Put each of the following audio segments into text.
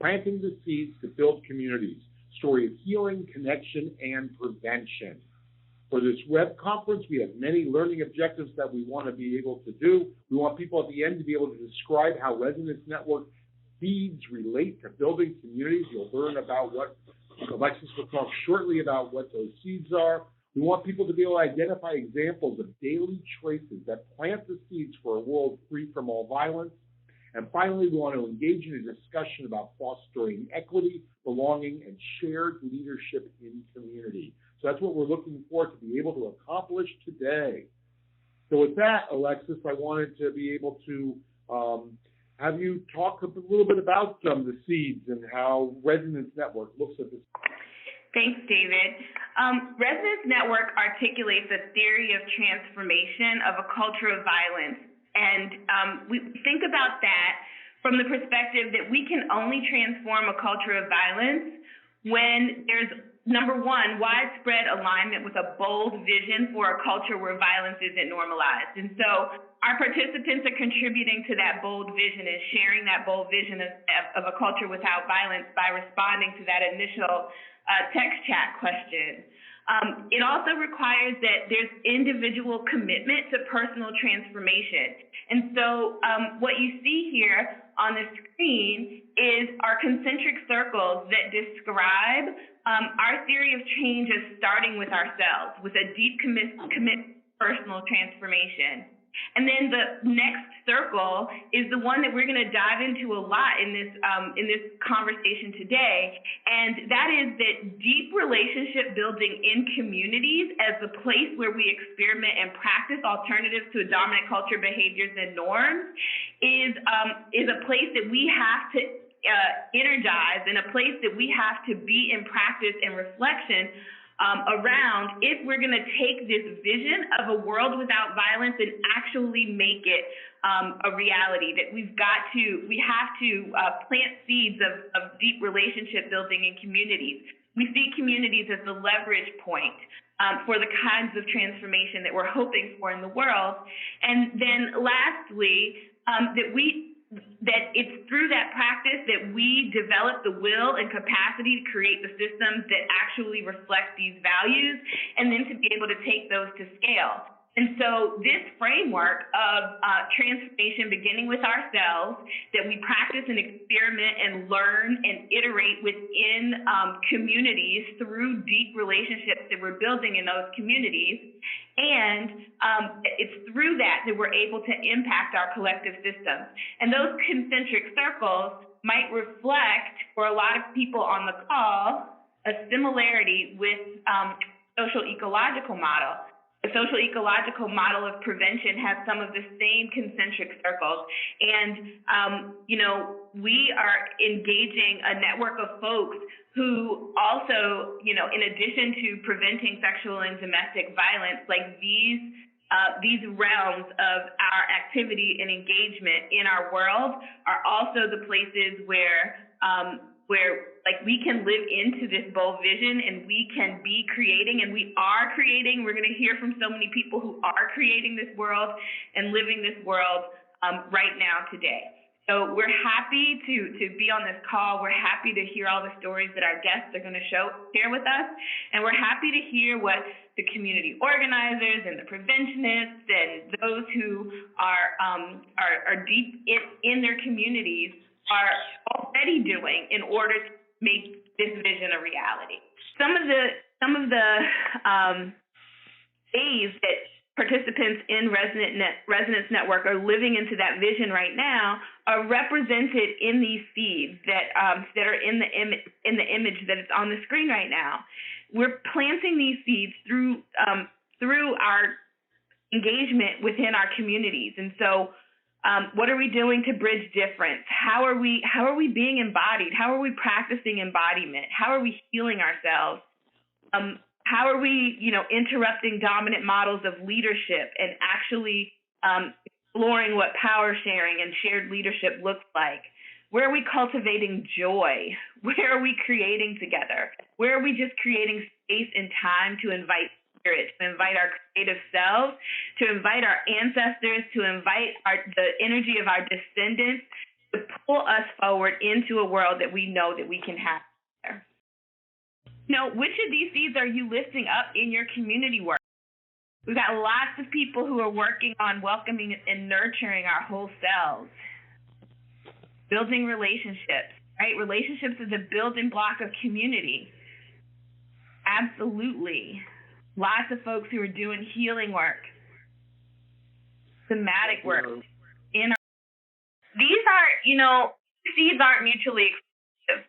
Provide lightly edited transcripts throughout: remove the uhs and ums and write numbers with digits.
planting the seeds to build communities, story of healing, connection, and prevention. For this web conference, we have many learning objectives that we want to be able to do. We want people at the end to be able to describe how Resonance Network seeds relate to building communities. You'll learn about what Alexis will talk shortly about what those seeds are. We want people to be able to identify examples of daily choices that plant the seeds for a world free from all violence. And finally, we want to engage in a discussion about fostering equity, belonging, and shared leadership in community. So that's what we're looking for to be able to accomplish today. So with that, Alexis, I wanted to be able to have you talk a little bit about the seeds and how Resonance Network looks at this. Thanks, David. Resonance Network articulates a theory of transformation of a culture of violence. And we think about that from the perspective that we can only transform a culture of violence when there's, number one, widespread alignment with a bold vision for a culture where violence isn't normalized. And so our participants are contributing to that bold vision and sharing that bold vision of a culture without violence by responding to that initial text chat question. It also requires that there's individual commitment to personal transformation. And so what you see here on the screen is our concentric circles that describe our theory of change as starting with ourselves, with a deep commitment to personal transformation. And then the next circle is the one that we're going to dive into a lot in this conversation today, and that is that deep relationship building in communities as the place where we experiment and practice alternatives to dominant culture behaviors and norms is a place that we have to energize, and a place that we have to be in practice and reflection around if we're going to take this vision of a world without violence and actually make it a reality. That we have to plant seeds of deep relationship building in communities. We see communities as the leverage point for the kinds of transformation that we're hoping for in the world. And then lastly, that it's through that practice that we develop the will and capacity to create the systems that actually reflect these values, and then to be able to take those to scale. And so this framework of transformation beginning with ourselves, that we practice and experiment and learn and iterate within communities through deep relationships that we're building in those communities. And it's through that we're able to impact our collective systems. And those concentric circles might reflect, for a lot of people on the call, a similarity with social ecological model. The social ecological model of prevention has some of the same concentric circles. And, we are engaging a network of folks who also, in addition to preventing sexual and domestic violence, like these realms of our activity and engagement in our world are also the places where we can live into this bold vision, and we can be creating, and we are creating. We're going to hear from so many people who are creating this world and living this world right now today. So we're happy to be on this call. We're happy to hear all the stories that our guests are going to share with us, and we're happy to hear what the community organizers and the preventionists and those who are deep in their communities are already doing in order to make this vision a reality. Some of the ways that participants in Resonance Network are living into that vision right now are represented in these seeds that are in the image that is on the screen right now. We're planting these seeds through our engagement within our communities, and so. What are we doing to bridge difference? How are we being embodied? How are we practicing embodiment? How are we healing ourselves? How are we, interrupting dominant models of leadership and actually exploring what power sharing and shared leadership looks like? Where are we cultivating joy? Where are we creating together? Where are we just creating space and time to invite spirit, to invite our creative selves, to invite our ancestors, to invite the energy of our descendants, to to pull us forward into a world that we know that we can have there. Which of these seeds are you lifting up in your community work? We've got lots of people who are working on welcoming and nurturing our whole selves, building relationships, right? Relationships is a building block of community. Absolutely. Lots of folks who are doing healing work, somatic work. These are, seeds aren't mutually exclusive.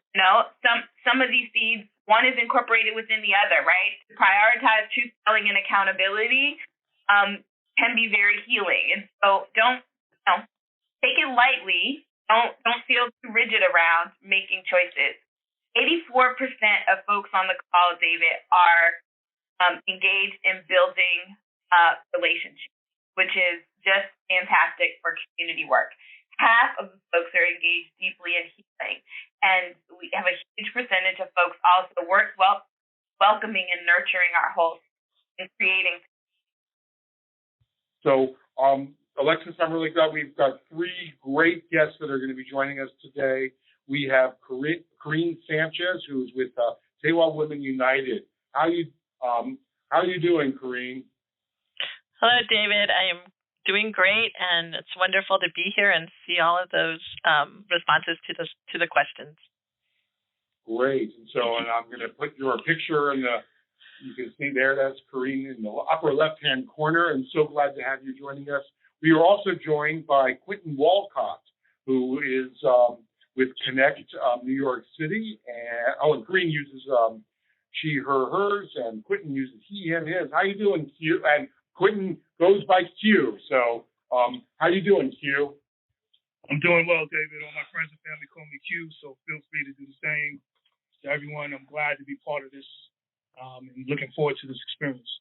Some of these seeds, one is incorporated within the other, right? To prioritize truth telling and accountability can be very healing. And so don't take it lightly. Don't feel too rigid around making choices. 84% of folks on the call, David, are engaged in building relationships, which is just fantastic for community work. Half of the folks are engaged deeply in healing, and we have a huge percentage of folks also welcoming and nurturing our whole and creating. So, Alexis, I'm really glad we've got three great guests that are going to be joining us today. We have Corrine Sanchez, who's with Tewa Women United. How are you doing, Corrine? Hello, David. I am doing great, and it's wonderful to be here and see all of those responses to the questions. Great. And I'm going to put your picture you can see there, that's Corrine in the upper left-hand corner, and so glad to have you joining us. We are also joined by Quentin Walcott, who is with Connect New York City. And Corrine uses she, her, hers, and Quentin uses he, him, his. How you doing, Q? And Quentin goes by Q. So how you doing, Q? I'm doing well, David. All my friends and family call me Q, so feel free to do the same. To everyone, I'm glad to be part of this and looking forward to this experience.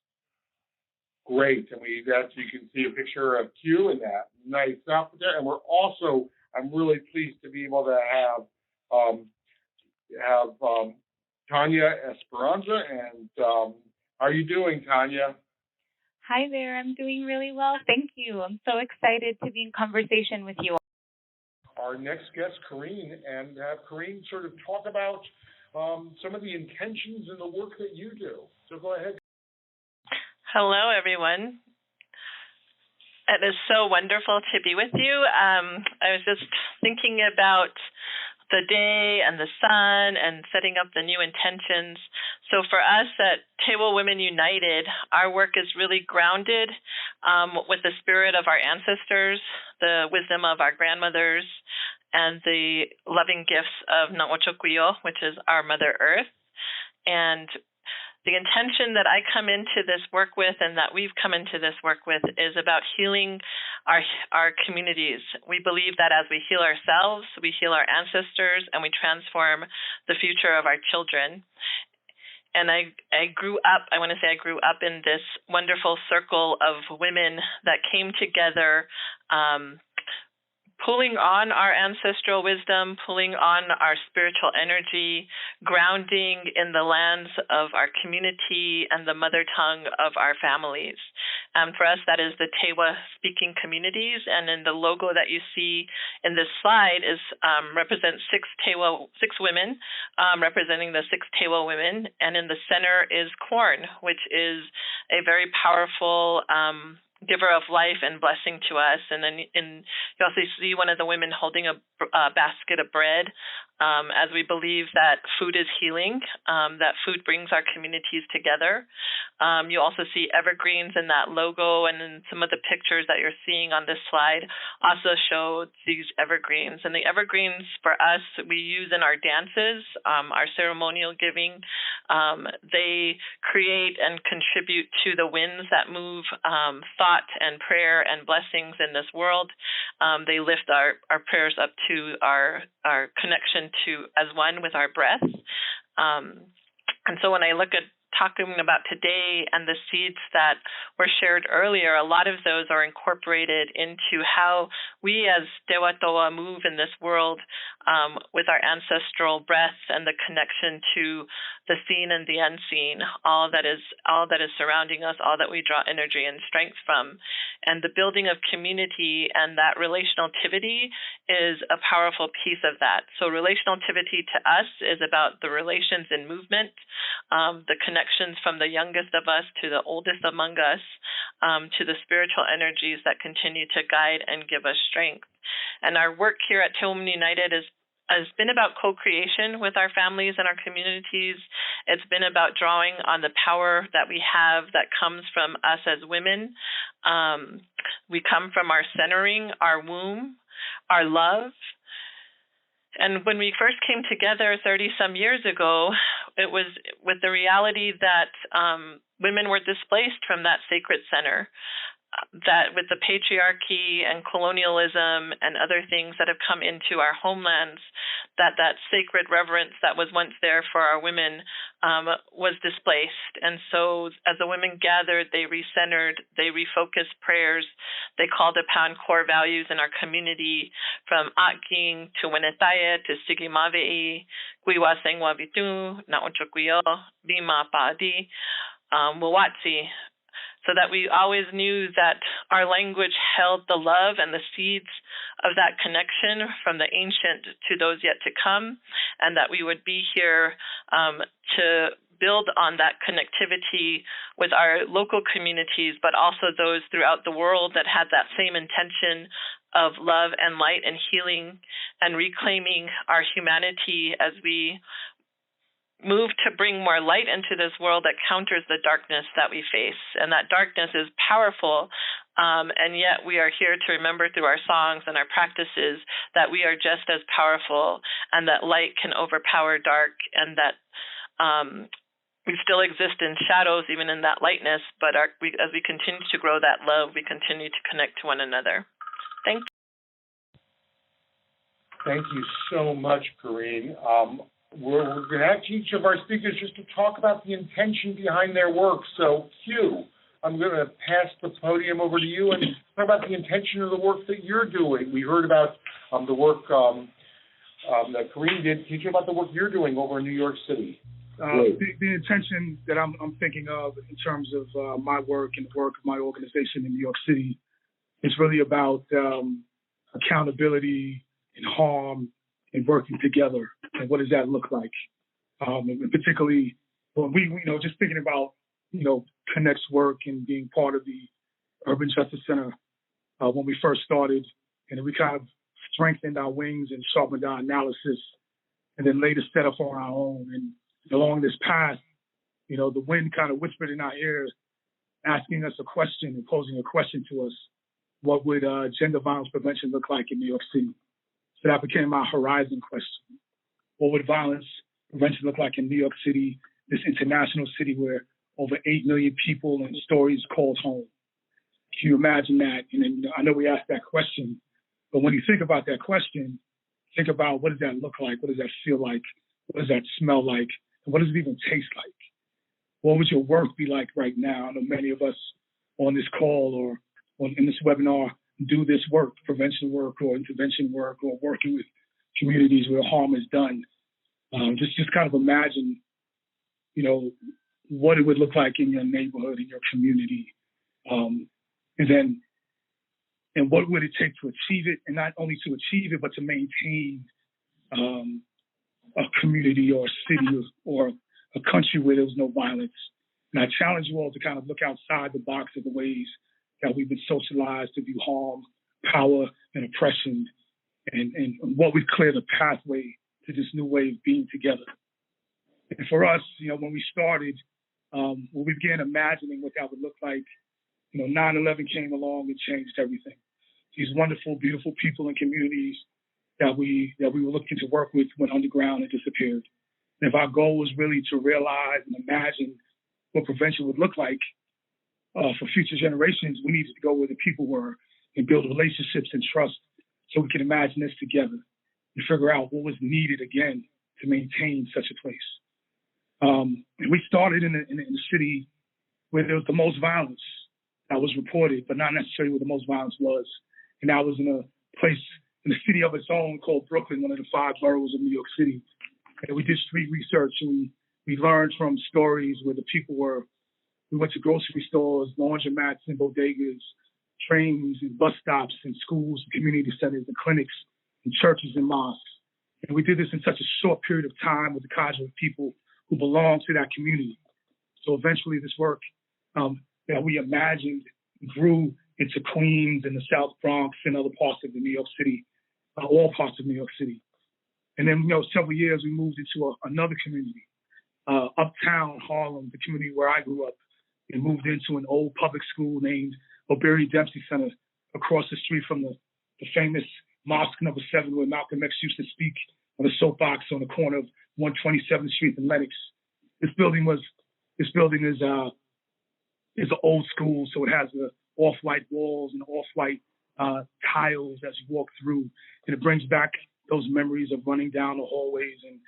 Great. And you can see a picture of Q in that nice outfit there. And I'm really pleased to be able to have Tanya Esperanza. And how are you doing, Tanya? Hi there. I'm doing really well. Thank you. I'm so excited to be in conversation with you. Our next guest, Corrine, and have Corrine sort of talk about some of the intentions in the work that you do. So go ahead. Hello, everyone. It is so wonderful to be with you. I was just thinking about the day and the sun and setting up the new intentions. So for us at Tewa Women United, our work is really grounded with the spirit of our ancestors, the wisdom of our grandmothers, and the loving gifts of Na'ochokuyo, which is our Mother Earth. And the intention that I come into this work with and that we've come into this work with is about healing our communities. We believe that as we heal ourselves, we heal our ancestors, and we transform the future of our children. And I grew up in this wonderful circle of women that came together, pulling on our ancestral wisdom, pulling on our spiritual energy, grounding in the lands of our community and the mother tongue of our families. For us, that is the Tewa-speaking communities, and in the logo that you see in this slide represents six women, representing the six Tewa women, and in the center is corn, which is a very powerful giver of life and blessing to us. And then you also see one of the women holding a basket of bread, as we believe that food is healing, that food brings our communities together. You also see evergreens in that logo, and then some of the pictures that you're seeing on this slide also show these evergreens. And the evergreens for us, we use in our dances, our ceremonial giving. They create and contribute to the winds that move thought and prayer and blessings in this world. They lift our prayers up to our connection to as one with our breath. And so when I look at talking about today and the seeds that were shared earlier, a lot of those are incorporated into how we as Tewa Toa move in this world with our ancestral breath and the connection to the seen and the unseen, all that is surrounding us, all that we draw energy and strength from. And the building of community and that relationaltivity is a powerful piece of that. So relationaltivity to us is about the relations in movement, the connections from the youngest of us to the oldest among us, to the spiritual energies that continue to guide and give us strength. And our work here at Women United has been about co-creation with our families and our communities. It's been about drawing on the power that we have that comes from us as women. We come from our centering, our womb, our love. And when we first came together 30-some years ago, it was with the reality that women were displaced from that sacred center, that with the patriarchy and colonialism and other things that have come into our homelands, that sacred reverence that was once there for our women was displaced. And so as the women gathered, they recentered, they refocused prayers, they called upon core values in our community, from Aking to Wenetaye to Sigimavei, Gwiwa Sengwa Vitu, Naochokwiyo, Bima Paadi, Wawatsi, so that we always knew that our language held the love and the seeds of that connection from the ancient to those yet to come, and that we would be here to build on that connectivity with our local communities, but also those throughout the world that had that same intention of love and light and healing and reclaiming our humanity as we move to bring more light into this world that counters the darkness that we face. And that darkness is powerful, and yet we are here to remember through our songs and our practices that we are just as powerful, and that light can overpower dark, and that we still exist in shadows, even in that lightness, but as we continue to grow that love, we continue to connect to one another. Thank you. Thank you so much, Corinne. We're going to ask each of our speakers just to talk about the intention behind their work. So, Q, I'm going to pass the podium over to you and talk about the intention of the work that you're doing. We heard about the work that Corinne did. Can you talk about the work you're doing over in New York City? The intention that I'm thinking of in terms of my work and the work of my organization in New York City is really about accountability and harm and working together. And what does that look like? And particularly when we just thinking about, Connect's work and being part of the Urban Justice Center when we first started, and we kind of strengthened our wings and sharpened our analysis, and then later set up on our own. And along this path, the wind kind of whispered in our ears, asking us a question and posing a question to us. What would gender violence prevention look like in New York City? So that became our horizon question. What would violence prevention look like in New York City, this international city where over 8 million people and stories called home? Can you imagine that? And I know we asked that question, but when you think about that question, think about what does that look like? What does that feel like? What does that smell like? And what does it even taste like? What would your work be like right now? I know many of us on this call or in this webinar do this work, prevention work or intervention work, or working with communities where harm is done. Just kind of imagine, what it would look like in your neighborhood, in your community, and what would it take to achieve it, and not only to achieve it, but to maintain a community or a city or a country where there was no violence. And I challenge you all to kind of look outside the box of the ways that we've been socialized to view harm, power, and oppression, and what would clear the pathway to this new way of being together. And for us, when we started, when we began imagining what that would look like, 9/11 came along and changed everything. These wonderful, beautiful people and communities that we were looking to work with went underground and disappeared. And if our goal was really to realize and imagine what prevention would look like for future generations, we needed to go where the people were and build relationships and trust so we could imagine this together and figure out what was needed again to maintain such a place. And we started in a city where there was the most violence that was reported, but not necessarily where the most violence was. And that was in a place, in a city of its own called Brooklyn, one of the 5 boroughs of New York City. And we did street research, and We learned from stories where the people were, we went to grocery stores, laundromats and bodegas, trains and bus stops and schools and community centers and clinics and churches and mosques. And we did this in such a short period of time with the cadre of people who belonged to that community. So eventually this work that we imagined grew into Queens and the South Bronx and other parts of the New York City, all parts of New York City. And then, several years we moved into another community, uptown Harlem, the community where I grew up, and moved into an old public school named O'Berry Dempsey Center across the street from the famous Mosque Number 7 where Malcolm X used to speak on a soapbox on the corner of 127th Street and Lenox. This building is an old school, so it has the off-white walls and off-white tiles as you walk through, and it brings back those memories of running down the hallways and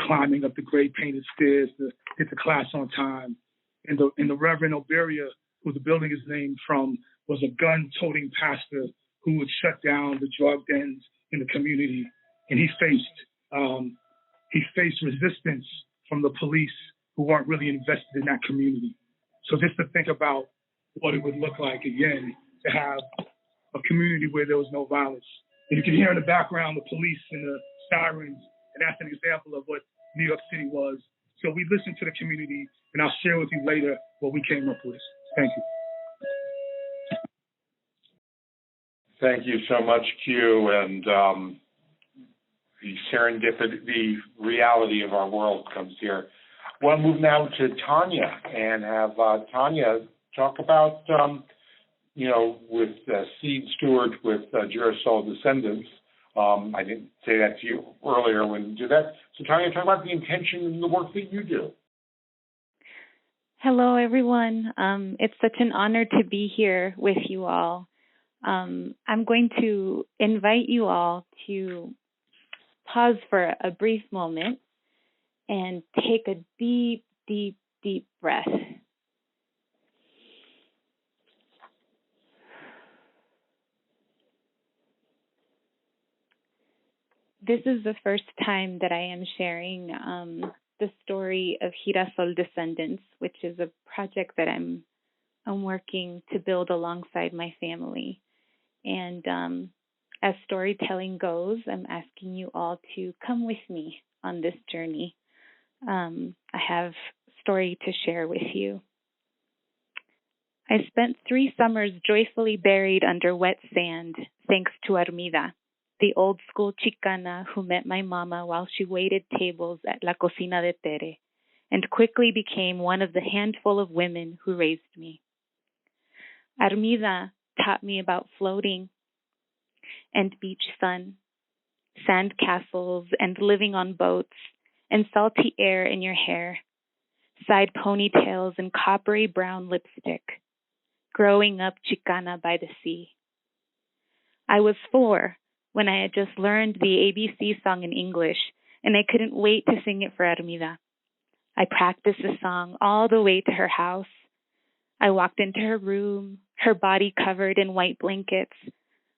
climbing up the gray painted stairs to get to class on time. And the Reverend Oberia, who the building is named from, was a gun-toting pastor who would shut down the drug dens in the community, and he faced resistance from the police who weren't really invested in that community. So just to think about what it would look like, again, to have a community where there was no violence. And you can hear in the background the police and the sirens, and that's an example of what New York City was. So we listened to the community, and I'll share with you later what we came up with. Thank you. Thank you so much, Q. And the serendipity, the reality of our world comes here. I want to move now to Tanya and have Tanya talk about, with Seed Steward with Girasol Descendants. I didn't say that to you earlier when you did that. So Tanya, talk about the intention and the work that you do. Hello, everyone. It's such an honor to be here with you all. I'm going to invite you all to pause for a brief moment and take a deep, deep, deep breath. This is the first time that I am sharing the story of Girasol Descendants, which is a project that I'm working to build alongside my family. And as storytelling goes, I'm asking you all to come with me on this journey. I have a story to share with you. I spent 3 summers joyfully buried under wet sand, thanks to Armida, the old school Chicana who met my mama while she waited tables at La Cocina de Tere, and quickly became one of the handful of women who raised me. Armida taught me about floating and beach sun, sand castles and living on boats, and salty air in your hair, side ponytails and coppery brown lipstick, growing up Chicana by the sea. I was 4 when I had just learned the ABC song in English, and I couldn't wait to sing it for Armida. I practiced the song all the way to her house. I walked into her room, her body covered in white blankets,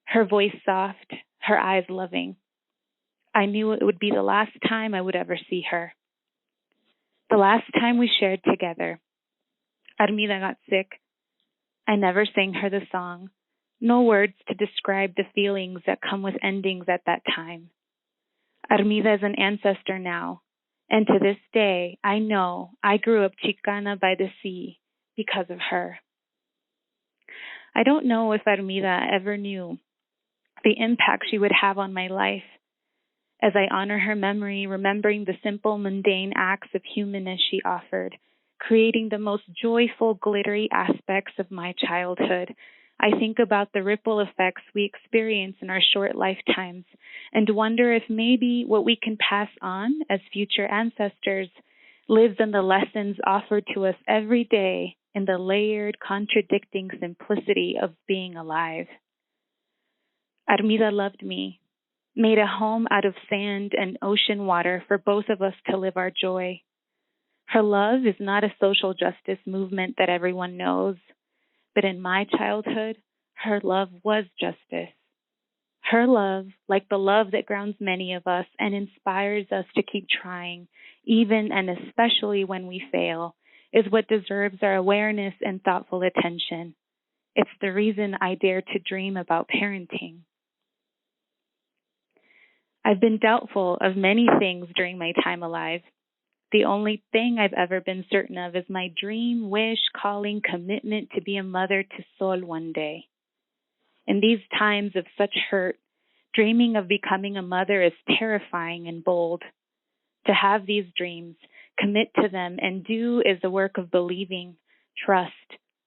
her voice soft, her eyes loving. I knew it would be the last time I would ever see her. The last time we shared together. Armida got sick. I never sang her the song. No words to describe the feelings that come with endings at that time. Armida is an ancestor now, and to this day, I know I grew up Chicana by the sea because of her. I don't know if Armida ever knew the impact she would have on my life. As I honor her memory, remembering the simple, mundane acts of humanness she offered, creating the most joyful, glittery aspects of my childhood, I think about the ripple effects we experience in our short lifetimes and wonder if maybe what we can pass on as future ancestors lives in the lessons offered to us every day in the layered, contradicting simplicity of being alive. Armida loved me, made a home out of sand and ocean water for both of us to live our joy. Her love is not a social justice movement that everyone knows, but in my childhood, her love was justice. Her love, like the love that grounds many of us and inspires us to keep trying, even and especially when we fail, is what deserves our awareness and thoughtful attention. It's the reason I dare to dream about parenting. I've been doubtful of many things during my time alive. The only thing I've ever been certain of is my dream, wish, calling, commitment to be a mother to Sol one day. In these times of such hurt, dreaming of becoming a mother is terrifying and bold. To have these dreams, commit to them, and do is the work of believing, trust,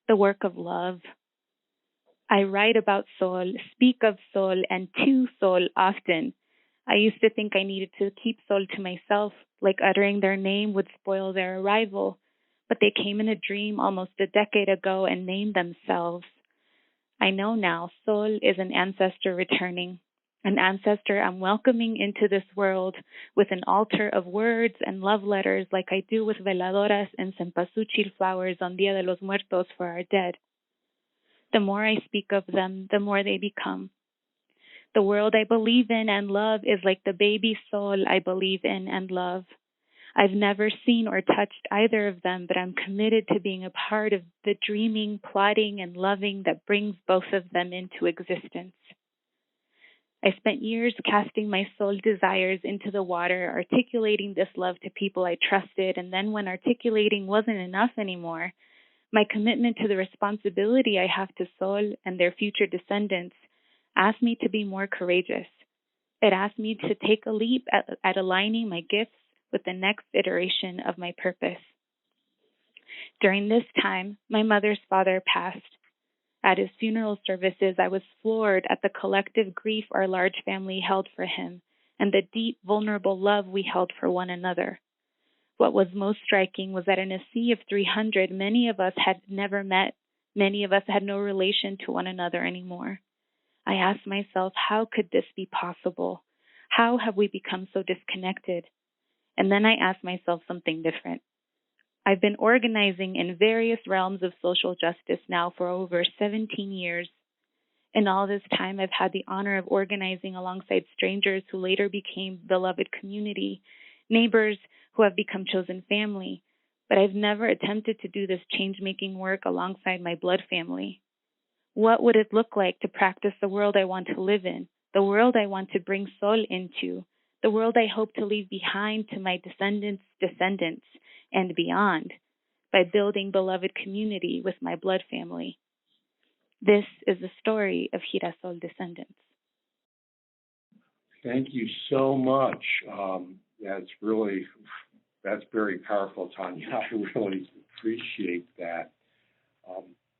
the work of love. I write about Sol, speak of Sol, and to Sol often. I used to think I needed to keep Sol to myself, like uttering their name would spoil their arrival, but they came in a dream almost a decade ago and named themselves. I know now Sol is an ancestor returning, an ancestor I'm welcoming into this world with an altar of words and love letters like I do with veladoras and cempasúchil flowers on Dia de los Muertos for our dead. The more I speak of them, the more they become. The world I believe in and love is like the baby Sol I believe in and love. I've never seen or touched either of them, but I'm committed to being a part of the dreaming, plotting, and loving that brings both of them into existence. I spent years casting my soul desires into the water, articulating this love to people I trusted, and then when articulating wasn't enough anymore, my commitment to the responsibility I have to Sol and their future descendants asked me to be more courageous. It asked me to take a leap at aligning my gifts with the next iteration of my purpose. During this time, my mother's father passed. At his funeral services, I was floored at the collective grief our large family held for him and the deep, vulnerable love we held for one another. What was most striking was that in a sea of 300, many of us had never met. Many of us had no relation to one another anymore. I asked myself, how could this be possible? How have we become so disconnected? And then I asked myself something different. I've been organizing in various realms of social justice now for over 17 years. In all this time, I've had the honor of organizing alongside strangers who later became beloved community, neighbors who have become chosen family, but I've never attempted to do this change-making work alongside my blood family. What would it look like to practice the world I want to live in, the world I want to bring Sol into, the world I hope to leave behind to my descendants' descendants, and beyond, by building beloved community with my blood family? This is the story of Girasol descendants. Thank you so much. That's very powerful, Tanya. I really appreciate that.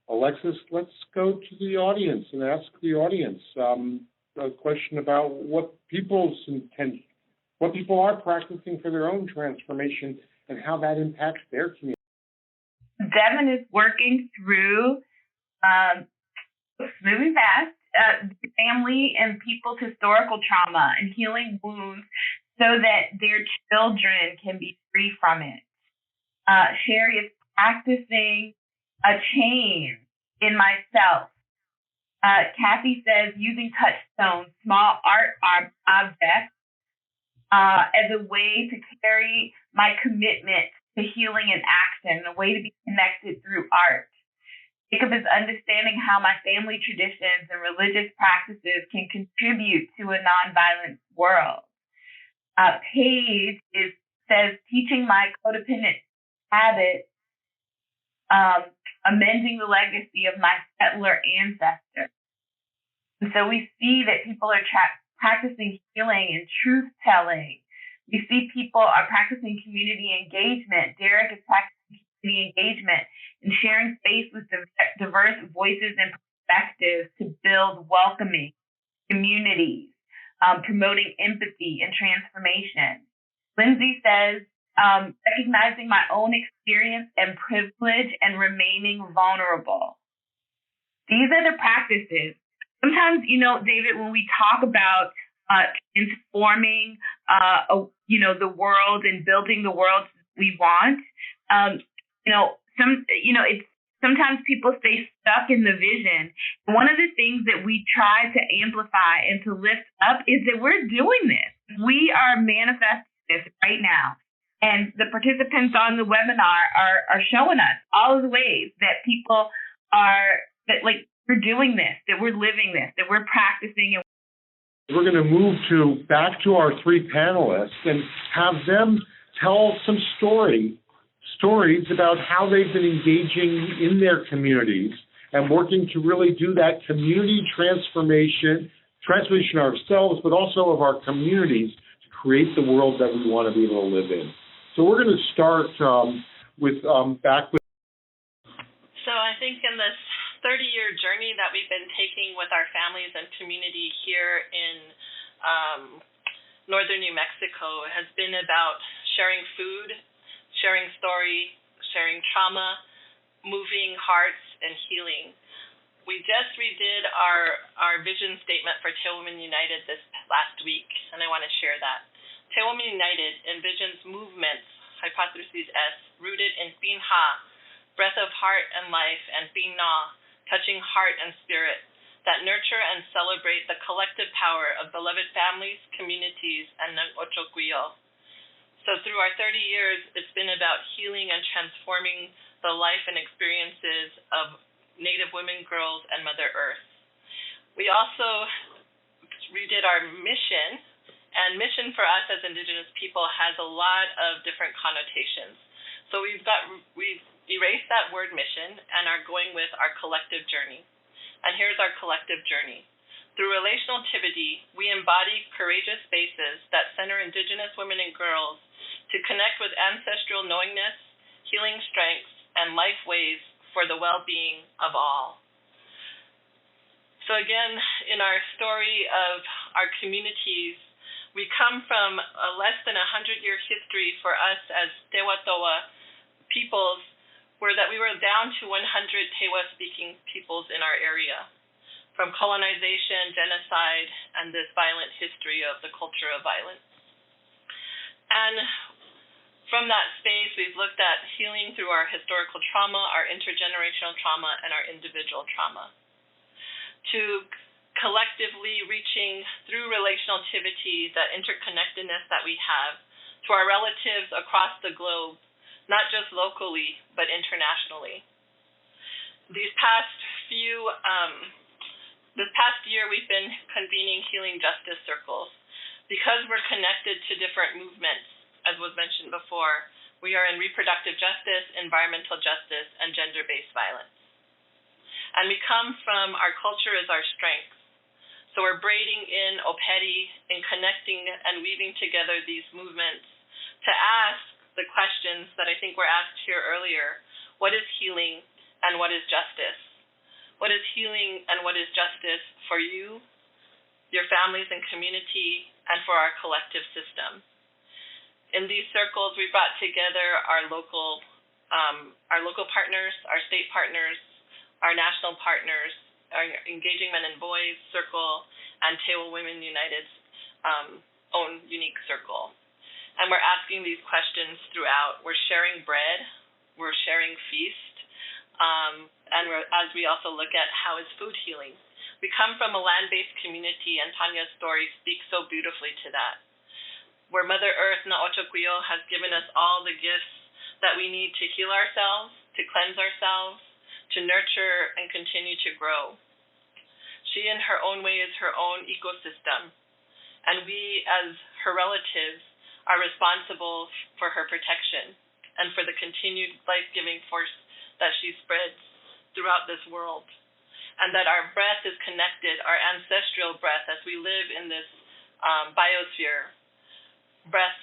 Alexis, let's go to the audience and ask the audience a question about what people are practicing for their own transformation and how that impacts their community. Devin is working through, moving fast, family and people's historical trauma and healing wounds so that their children can be free from it. Sherry is practicing a change in myself. Kathy says using touchstones, small art objects, as a way to carry my commitment to healing and action, a way to be connected through art. Jacob is understanding how my family traditions and religious practices can contribute to a nonviolent world. Paige says teaching my codependent habits, amending the legacy of my settler ancestors. And so we see that people are practicing healing and truth-telling. We see people are practicing community engagement. Derek is practicing community engagement and sharing space with diverse voices and perspectives to build welcoming communities, promoting empathy and transformation. Lindsay says, recognizing my own experience and privilege and remaining vulnerable. These are the practices. Sometimes, David, when we talk about transforming, the world and building the world we want, sometimes people stay stuck in the vision. One of the things that we try to amplify and to lift up is that we're doing this. We are manifesting this right now. And the participants on the webinar are showing us all of the ways that people are, that like we're doing this, that we're living this, that we're practicing. We're going to move back to our three panelists and have them tell some stories about how they've been engaging in their communities and working to really do that community transformation ourselves, but also of our communities to create the world that we want to be able to live in. So we're going to start with. So I think in this 30-year journey that we've been taking with our families and community here in northern New Mexico has been about sharing food, sharing story, sharing trauma, moving hearts, and healing. We just redid our vision statement for Te Women United this last week, and I want to share that. Te Women United envisions movements, hypothesis S, rooted in Pinha, breath of heart and life, and Pina, touching heart and spirit, that nurture and celebrate the collective power of beloved families, communities, and Ochoquio. So through our 30 years, it's been about healing and transforming the life and experiences of Native women, girls, and Mother Earth. We also redid our mission, and mission for us as Indigenous people has a lot of different connotations. So we've erased that word mission and are going with our collective journey. And here's our collective journey. Through relationality, we embody courageous spaces that center Indigenous women and girls to connect with ancestral knowingness, healing strengths, and life ways for the well-being of all. So again, in our story of our communities, we come from a less than 100-year history for us as Tewatoa peoples, where that we were down to 100 Tewa-speaking peoples in our area, from colonization, genocide, and this violent history of the culture of violence. And from that space, we've looked at healing through our historical trauma, our intergenerational trauma, and our individual trauma, to collectively reaching through relationality, the interconnectedness that we have, to our relatives across the globe, not just locally, but internationally. This past year, we've been convening healing justice circles. Because we're connected to different movements, as was mentioned before, we are in reproductive justice, environmental justice, and gender-based violence. And we come from our culture as our strength. So we're braiding in Opeti and connecting and weaving together these movements to ask the questions that I think were asked here earlier. What is healing and what is justice? What is healing and what is justice for you, your families and community, and for our collective system? In these circles, we brought together our local partners, our state partners, our national partners, our Engaging Men and Boys Circle, and Tewa Women United's own unique circle. And we're asking these questions throughout. We're sharing bread, we're sharing feast, as we also look at how is food healing. We come from a land-based community, and Tanya's story speaks so beautifully to that, where Mother Earth, Na'ochoquio, has given us all the gifts that we need to heal ourselves, to cleanse ourselves, to nurture and continue to grow. She, in her own way, is her own ecosystem, and we, as her relatives, are responsible for her protection and for the continued life-giving force that she spreads throughout this world, and that our breath is connected, our ancestral breath, as we live in this biosphere. Breath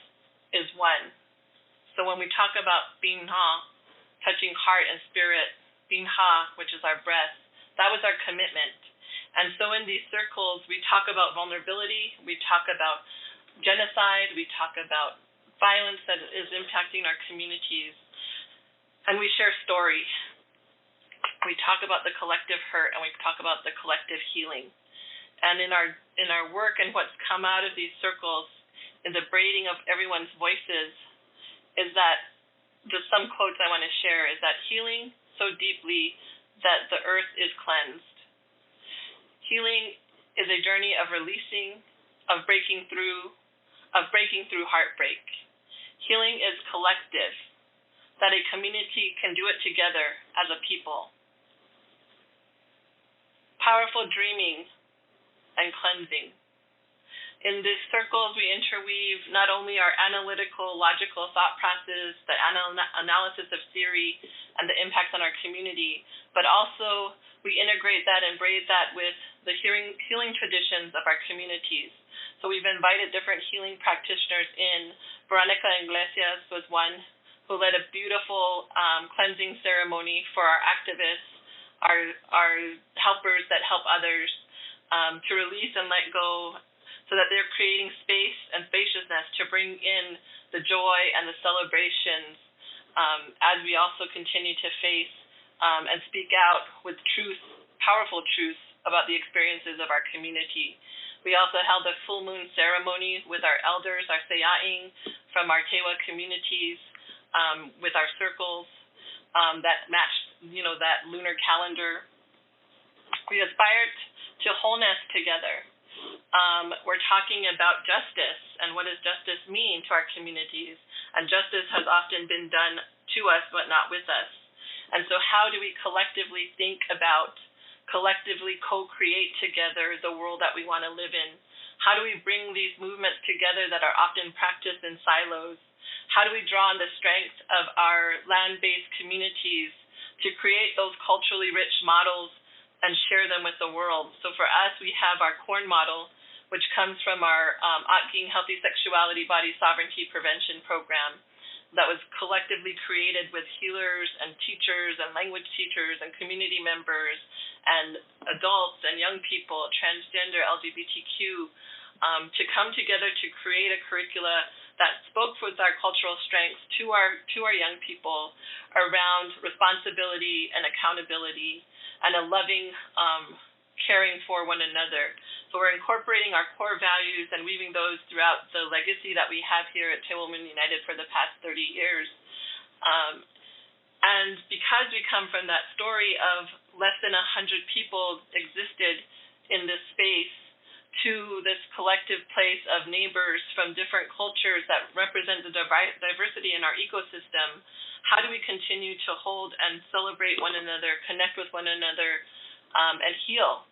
is one. So when we talk about Binha, touching heart and spirit, Binha, which is our breath, that was our commitment. And so in these circles, we talk about vulnerability, we talk about genocide, we talk about violence that is impacting our communities, and we share story. We talk about the collective hurt, and we talk about the collective healing. And in our work and what's come out of these circles, in the braiding of everyone's voices, is that just some quotes I want to share is that healing so deeply that the earth is cleansed. Healing is a journey of releasing, of breaking through heartbreak. Healing is collective, that a community can do it together as a people. Powerful dreaming and cleansing. In these circles, we interweave not only our analytical, logical thought process, the analysis of theory, and the impacts on our community, but also we integrate that and braid that with the healing traditions of our communities. So we've invited different healing practitioners in. Veronica Iglesias was one who led a beautiful cleansing ceremony for our activists, our helpers that help others to release and let go, so that they're creating space and spaciousness to bring in the joy and the celebrations as we also continue to face and speak out with truth, powerful truth about the experiences of our community. We also held a full moon ceremony with our elders, our Seyaing from our Tewa communities, with our circles that matched, that lunar calendar. We aspired to wholeness together. We're talking about justice and what does justice mean to our communities. And justice has often been done to us but not with us. And so how do we collectively think about, collectively co-create together the world that we want to live in? How do we bring these movements together that are often practiced in silos? How do we draw on the strength of our land-based communities to create those culturally rich models and share them with the world? So for us, we have our corn model, which comes from our Atking Healthy Sexuality Body Sovereignty Prevention Program that was collectively created with healers and teachers and language teachers and community members and adults and young people, transgender, LGBTQ, to come together to create a curricula that spoke with our cultural strengths to our young people around responsibility and accountability and a loving caring for one another. So we're incorporating our core values and weaving those throughout the legacy that we have here at Tewa Women United for the past 30 years. And because we come from that story of less than 100 people existed in this space to this collective place of neighbors from different cultures that represent the diversity in our ecosystem, how do we continue to hold and celebrate one another, connect with one another, and heal,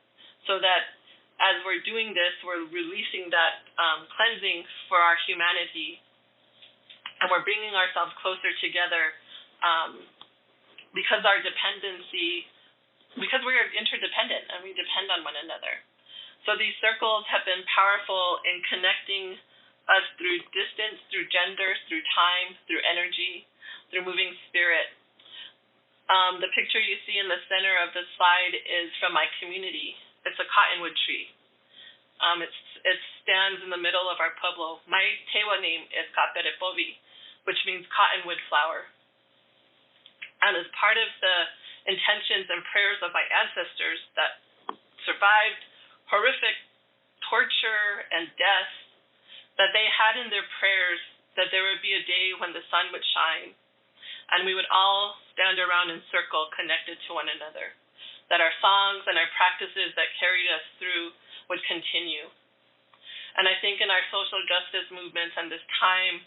so that as we're doing this, we're releasing that cleansing for our humanity, and we're bringing ourselves closer together because we are interdependent and we depend on one another. So these circles have been powerful in connecting us through distance, through gender, through time, through energy, through moving spirit. The picture you see in the center of the slide is from my community. It's a cottonwood tree. It stands in the middle of our pueblo. My Tewa name is Kaperepovi, which means cottonwood flower. And as part of the intentions and prayers of my ancestors that survived horrific torture and death, that they had in their prayers that there would be a day when the sun would shine and we would all stand around in circle connected to one another, that our songs and our practices that carried us through would continue. And I think in our social justice movements and this time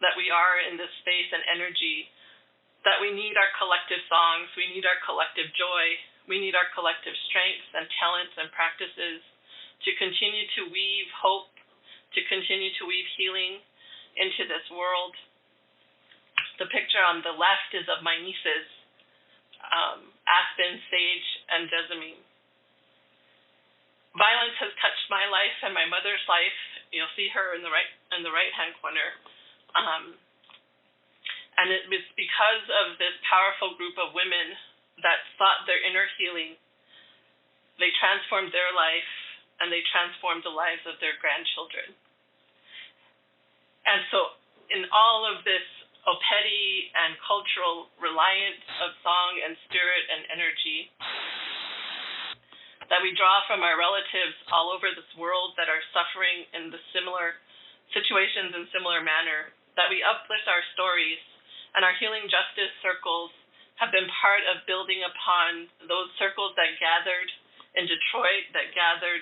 that we are in this space and energy, that we need our collective songs, we need our collective joy, we need our collective strengths and talents and practices to continue to weave hope, to continue to weave healing into this world. The picture on the left is of my nieces, Aspen, Sage, and Jessamine. Violence has touched my life and my mother's life. You'll see her in the right-hand corner. And it was because of this powerful group of women that sought their inner healing. They transformed their life, and they transformed the lives of their grandchildren. And so in all of this opeti and cultural reliance of song and spirit and energy that we draw from our relatives all over this world that are suffering in the similar situations in similar manner, that we uplift our stories and our healing justice circles have been part of building upon those circles that gathered in Detroit, that gathered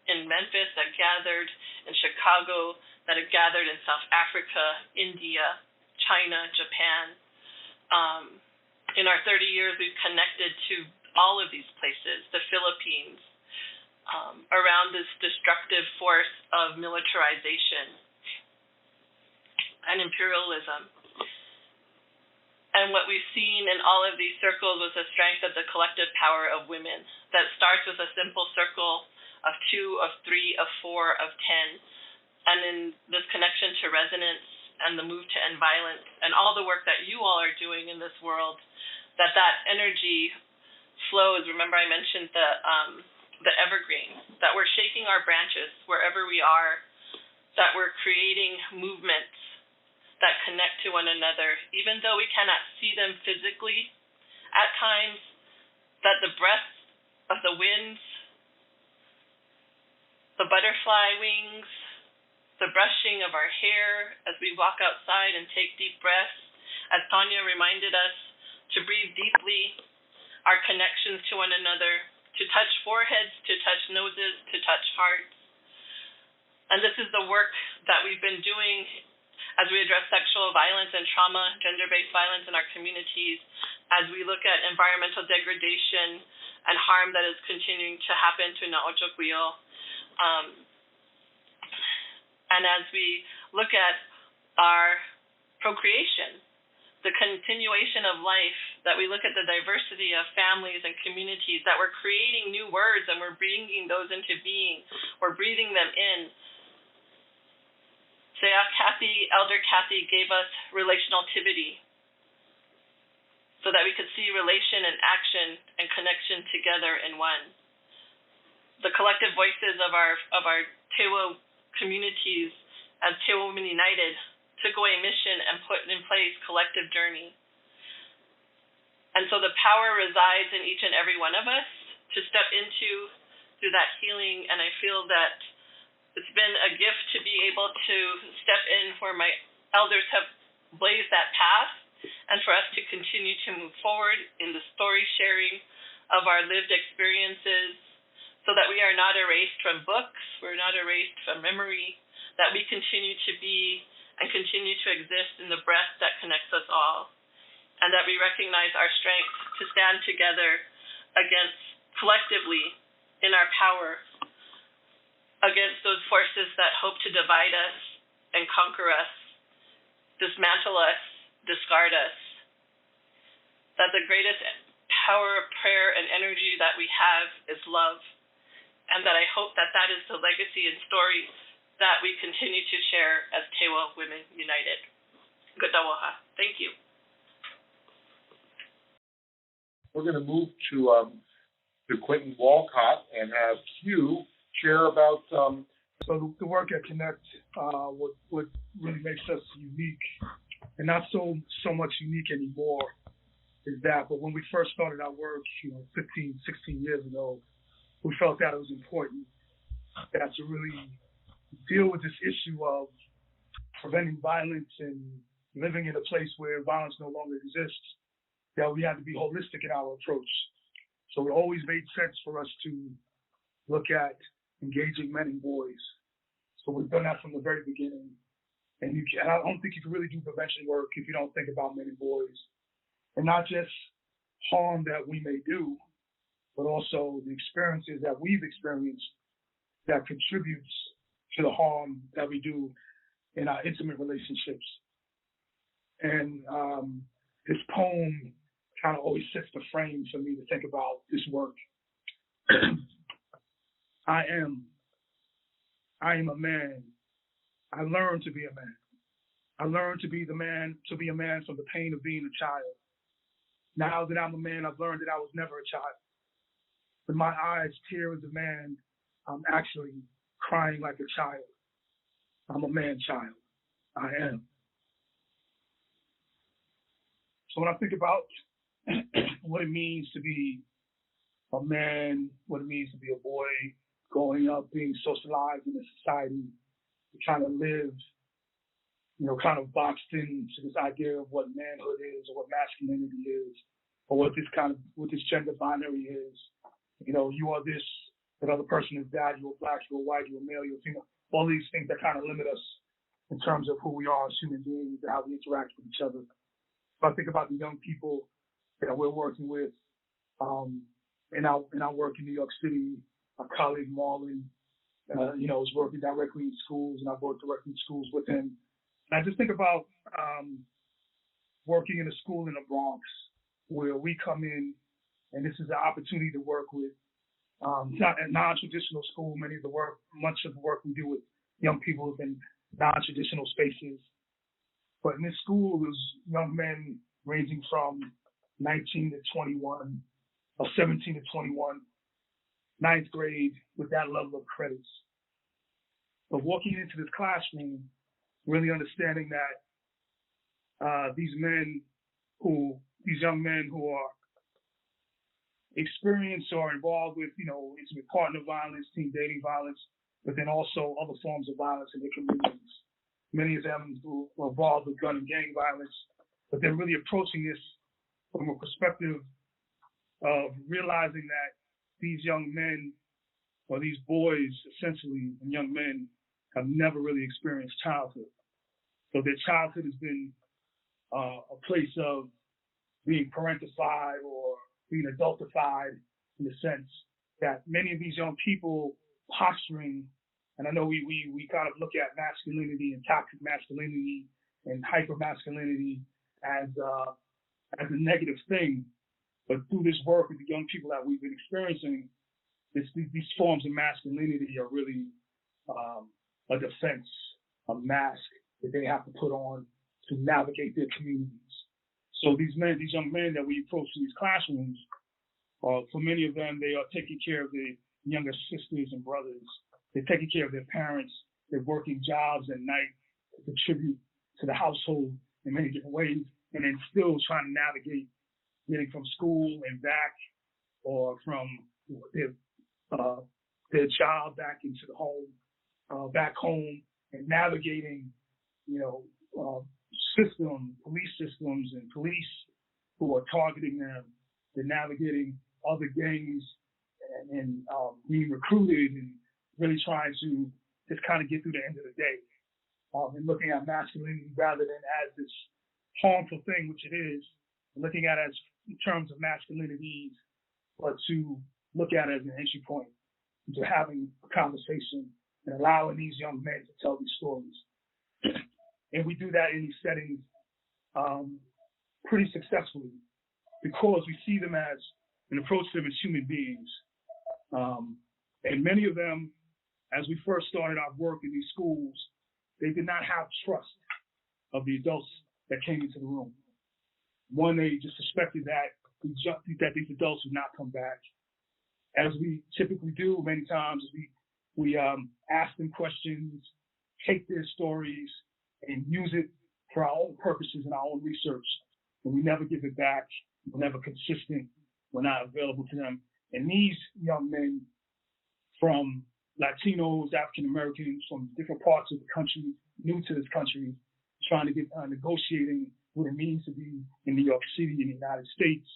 in Memphis, that gathered in Chicago, that have gathered in South Africa, India, China, Japan. In our 30 years, we've connected to all of these places, the Philippines, around this destructive force of militarization and imperialism. And what we've seen in all of these circles was the strength of the collective power of women that starts with a simple circle of 2, of 3, of 4, of 10. And in this connection to resonance and the move to end violence and all the work that you all are doing in this world, that energy flows. Remember I mentioned the evergreen, that we're shaking our branches wherever we are, that we're creating movements that connect to one another, even though we cannot see them physically at times, that the breath of the winds, the butterfly wings, the brushing of our hair as we walk outside and take deep breaths, as Tanya reminded us to breathe deeply, our connections to one another, to touch foreheads, to touch noses, to touch hearts. And this is the work that we've been doing as we address sexual violence and trauma, gender-based violence in our communities, as we look at environmental degradation and harm that is continuing to happen to Naochokwiyo. And as we look at our procreation, the continuation of life, that we look at the diversity of families and communities, that we're creating new words and we're bringing those into being, we're breathing them in. Elder Kathy gave us relationaltivity so that we could see relation and action and connection together in one. The collective voices of our Tewa communities as Tewa Women United took away mission and put in place collective journey. And so the power resides in each and every one of us to step into through that healing, and I feel that it's been a gift to be able to step in where my elders have blazed that path, and for us to continue to move forward in the story sharing of our lived experiences so that we are not erased from books, we're not erased from memory, that we continue to be and continue to exist in the breath that connects us all, and that we recognize our strength to stand together against, collectively, in our power, against those forces that hope to divide us and conquer us, dismantle us, discard us. That the greatest power of prayer and energy that we have is love. And that I hope that that is the legacy and story that we continue to share as Tewa Women United. Gutawaha. Thank you. We're going to move to Quentin Walcott and have Q share about. So the work at Connect, what really makes us unique, and not so much unique anymore, is that. But when we first started our work, 15, 16 years ago, we felt that it was important that to really deal with this issue of preventing violence and living in a place where violence no longer exists, that we had to be holistic in our approach. So it always made sense for us to look at engaging men and boys. So we've done that from the very beginning. And I don't think you can really do prevention work if you don't think about men and boys. And not just harm that we may do, but also the experiences that we've experienced that contributes to the harm that we do in our intimate relationships. And this poem kind of always sets the frame for me to think about this work. I am a man. I learned to be a man. I learned to be a man from the pain of being a child. Now that I'm a man, I've learned that I was never a child. When my eyes tear as a man, I'm actually crying like a child. I'm a man-child. I am. So when I think about what it means to be a man, what it means to be a boy, growing up, being socialized in a society, trying to live, kind of boxed into this idea of what manhood is or what masculinity is, or what this gender binary is. You know, you are this, that other person is that, you're black, you're white, you're male, you're female. All these things that kind of limit us in terms of who we are as human beings and how we interact with each other. So I think about the young people that we're working with, in our work in New York City. Our colleague Marlon, is working directly in schools, and I've worked directly in schools with him. And I just think about working in a school in the Bronx where we come in, and this is an opportunity to work with not a non-traditional school. Much of the work we do with young people is in non-traditional spaces. But in this school, there's young men ranging from 19 to 21, or 17 to 21, ninth grade, with that level of credits. But walking into this classroom, really understanding that these young men who are experienced or involved with, intimate partner violence, teen dating violence, but then also other forms of violence in their communities. Many of them who are involved with gun and gang violence, but they're really approaching this from a perspective of realizing that these young men, or these boys essentially, and young men, have never really experienced childhood. So their childhood has been a place of being parentified or being adultified, in the sense that many of these young people posturing, and I know we kind of look at masculinity and toxic masculinity and hyper-masculinity as a negative thing, but through this work with the young people that we've been experiencing, these forms of masculinity are really a defense, a mask that they have to put on to navigate their communities. So these young men that we approach in these classrooms, for many of them, they are taking care of their younger sisters and brothers. They're taking care of their parents. They're working jobs at night to contribute to the household in many different ways, and then still trying to navigate getting from school and back, or from their child back into the home, back home, and navigating, police systems and police who are targeting them. They're navigating other gangs and being recruited and really trying to just kind of get through the end of the day. And looking at masculinity rather than as this harmful thing, which it is, looking at it as in terms of masculinities, but to look at it as an entry point into having a conversation and allowing these young men to tell these stories. And we do that in these settings pretty successfully, because we see them as and approach them as human beings. And many of them, as we first started our work in these schools, they did not have trust of the adults that came into the room. One, they just suspected that these adults would not come back. As we typically do many times, we ask them questions, take their stories, and use it for our own purposes and our own research. And we never give it back. We're never consistent. We're not available to them. And these young men from Latinos, African Americans, from different parts of the country, new to this country, trying to get negotiating what it means to be in New York City in the United States,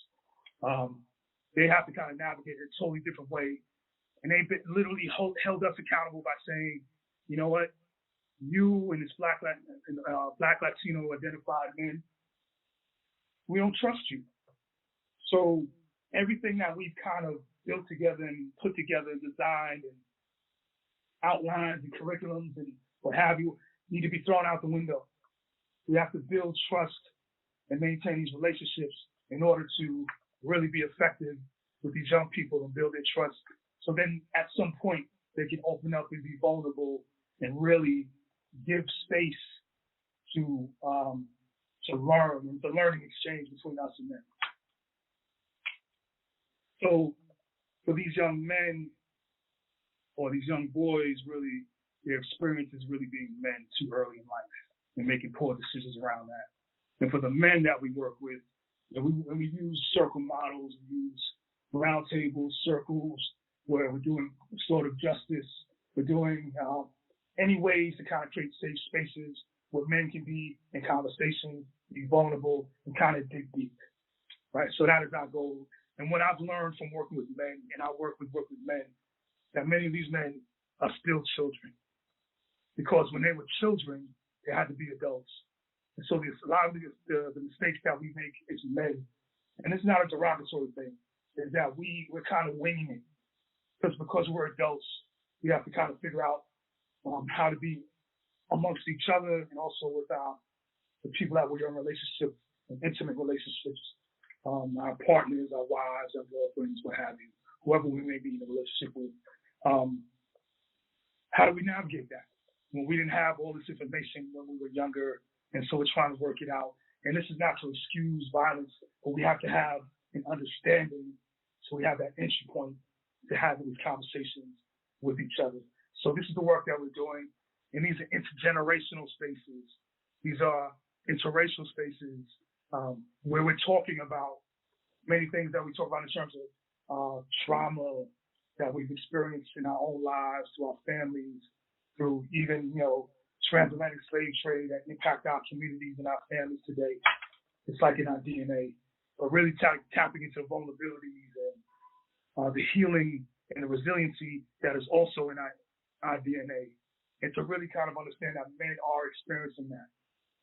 they have to kind of navigate a totally different way. And they've been literally held us accountable by saying, you know what, you and this Black Latino identified men, we don't trust you. So everything that we've kind of built together and put together, designed and outlines and curriculums and what have you, need to be thrown out the window. We have to build trust and maintain these relationships in order to really be effective with these young people and build their trust. So then at some point they can open up and be vulnerable and really give space to learn, and the learning exchange between us and them. So for these young men or these young boys, really, their experience is really being men too early in life and making poor decisions around that. And for the men that we work with, when we use circle models, we use round tables, circles, where we're doing sort of justice, we're doing any ways to kind of create safe spaces where men can be in conversation, be vulnerable, and kind of dig deep. right? So that is our goal. And what I've learned from working with men, and I work with men, that many of these men are still children. Because when they were children, they had to be adults. And so there's a lot of the mistakes that we make as men, and it's not a derogatory thing, is that we're kind of winging it. Because we're adults, we have to kind of figure out how to be amongst each other and also with the people that we're in relationships, intimate relationships, our partners, our wives, our girlfriends, what have you, whoever we may be in a relationship with. How do we navigate that? When we didn't have all this information when we were younger, and so we're trying to work it out. And this is not to excuse violence, but we have to have an understanding, so we have that entry point to have these conversations with each other. So this is the work that we're doing, and these are intergenerational spaces. These are interracial spaces where we're talking about many things that we talk about in terms of trauma that we've experienced in our own lives, through our families, through even, transatlantic slave trade that impact our communities and our families today. It's like in our DNA. But really tapping into the vulnerabilities and the healing and the resiliency that is also in our DNA. And to really kind of understand that men are experiencing that.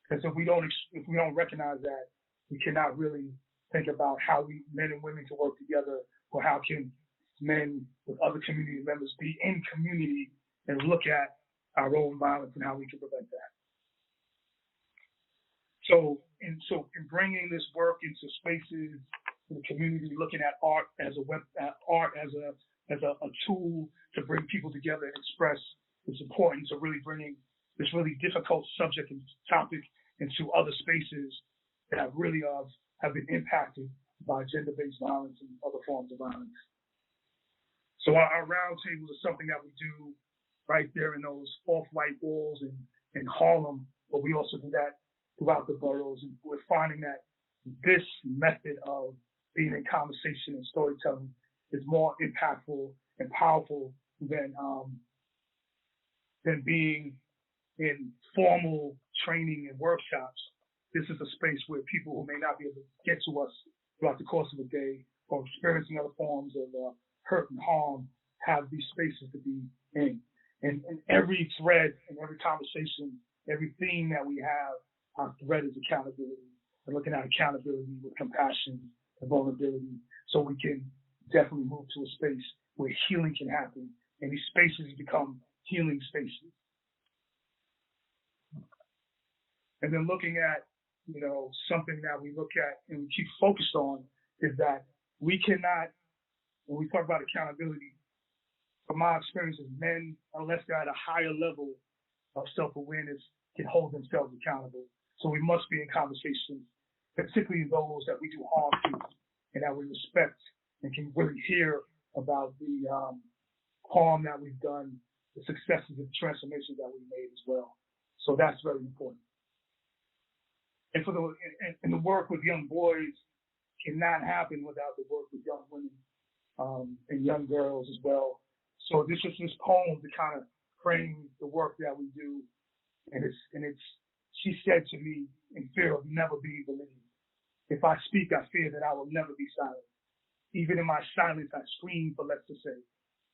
Because if we don't recognize that, we cannot really think about how men and women can work together, or how can men with other community members be in community and look at our own violence and how we can prevent that. So in bringing this work into spaces in the community, looking at art as a tool to bring people together and express, it's important to really bringing this really difficult subject and topic into other spaces that really have been impacted by gender-based violence and other forms of violence. So our roundtables is something that we do right there in those off-white walls in Harlem, but we also do that throughout the boroughs. And we're finding that this method of being in conversation and storytelling is more impactful and powerful than being in formal training and workshops. This is a space where people who may not be able to get to us throughout the course of a day or experiencing other forms of hurt and harm have these spaces to be in. And every thread and every conversation, every theme that we have, our thread is accountability. We're looking at accountability with compassion and vulnerability, so we can definitely move to a space where healing can happen, and these spaces become healing spaces. And then looking at, something that we look at and we keep focused on is that we cannot, when we talk about accountability, from my experience as men, unless they're at a higher level of self-awareness, can hold themselves accountable. So we must be in conversations, particularly those that we do harm to and that we respect and can really hear about the harm that we've done, the successes and transformations that we've made as well. So that's very important. And the work with young boys cannot happen without the work with young women and young girls as well. So this is this poem to kind of frame the work that we do. And it's she said to me, in fear of never being believed, if I speak, I fear that I will never be silent. Even in my silence, I scream for less to say.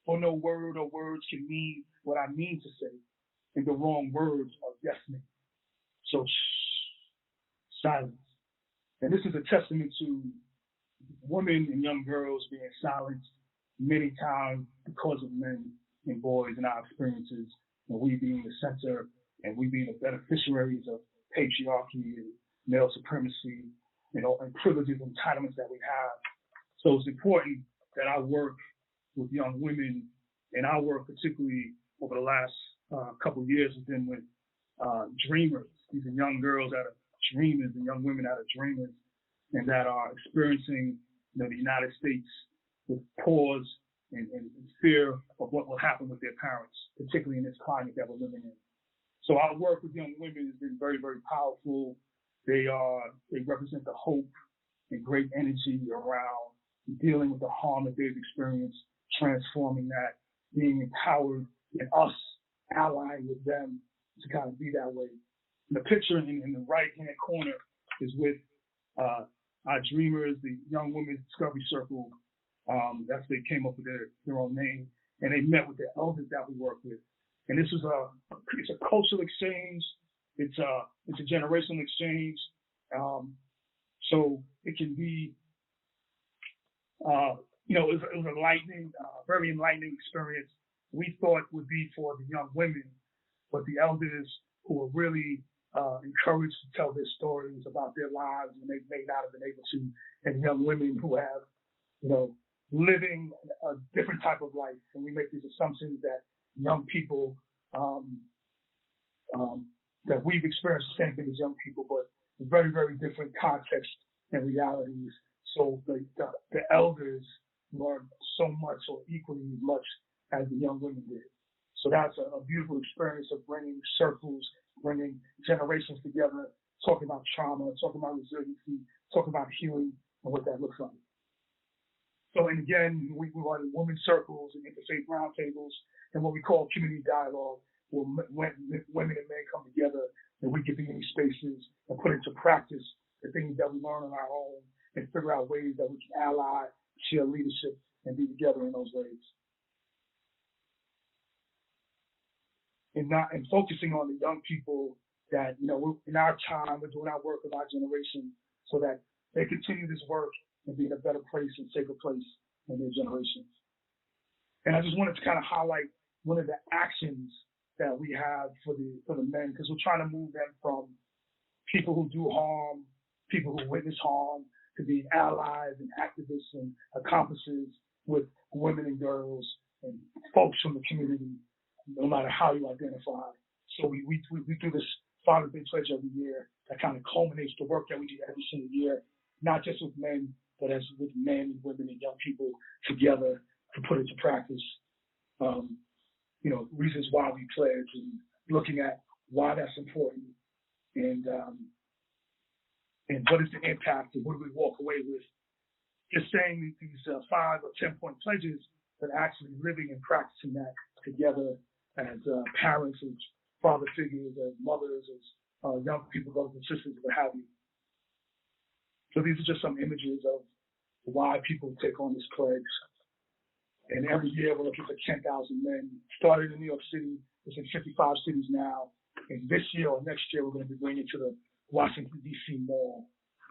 For no word or words can mean what I mean to say, and the wrong words are deafening. So silence. And this is a testament to women and young girls being silenced many times because of men and boys and our experiences, and we being the center and we being the beneficiaries of patriarchy and male supremacy, and privileges and entitlements that we have. So it's important that I work with young women, and I work particularly over the last couple of years has been with dreamers. These are young girls that are dreamers and young women that are dreamers and that are experiencing the United States with pause and fear of what will happen with their parents, particularly in this climate that we're living in. So our work with young women has been very, very powerful. They represent the hope and great energy around dealing with the harm that they've experienced, transforming that, being empowered, and us allying with them to kind of be that way. And the picture in the right-hand corner is with our Dreamers, the Young Women's Discovery Circle. That's they came up with their own name, and they met with the elders that we work with. And this is it's a cultural exchange. It's a generational exchange. So it can be, it was an enlightening, very enlightening experience. We thought would be for the young women, but the elders who were really encouraged to tell their stories about their lives, and they may not have been able to, and young women who have, living a different type of life. And we make these assumptions that young people, that we've experienced the same thing as young people, but very, very different contexts and realities. So the elders learned so much or equally as much as the young women did. So that's a beautiful experience of bringing circles, bringing generations together, talking about trauma, talking about resiliency, talking about healing and what that looks like. So, and again, we run women's circles and interfaith roundtables and what we call community dialogue, where women and men come together and we can be in these spaces and put into practice the things that we learn on our own and figure out ways that we can ally, share leadership, and be together in those ways. And focusing on the young people that, in our time, we're doing our work with our generation so that they continue this work and be in a better place and safer place in their generations. And I just wanted to kind of highlight one of the actions that we have for the men, because we're trying to move them from people who do harm, people who witness harm, to being allies and activists and accomplices with women and girls and folks from the community, no matter how you identify. So we do this Father's Day pledge every year that kind of culminates the work that we do every single year, not just with men, but as with men, women, and young people together to put into practice, reasons why we pledge and looking at why that's important and what is the impact and what do we walk away with. Just saying these 5 or 10 point pledges, but actually living and practicing that together as parents, as father figures, as mothers, as young people, brothers and sisters, what have you. So these are just some images of why people take on this pledge. And every year we're looking for 10,000 men. Started in New York City, it's in 55 cities now. And this year or next year we're going to be bringing it to the Washington, D.C. Mall.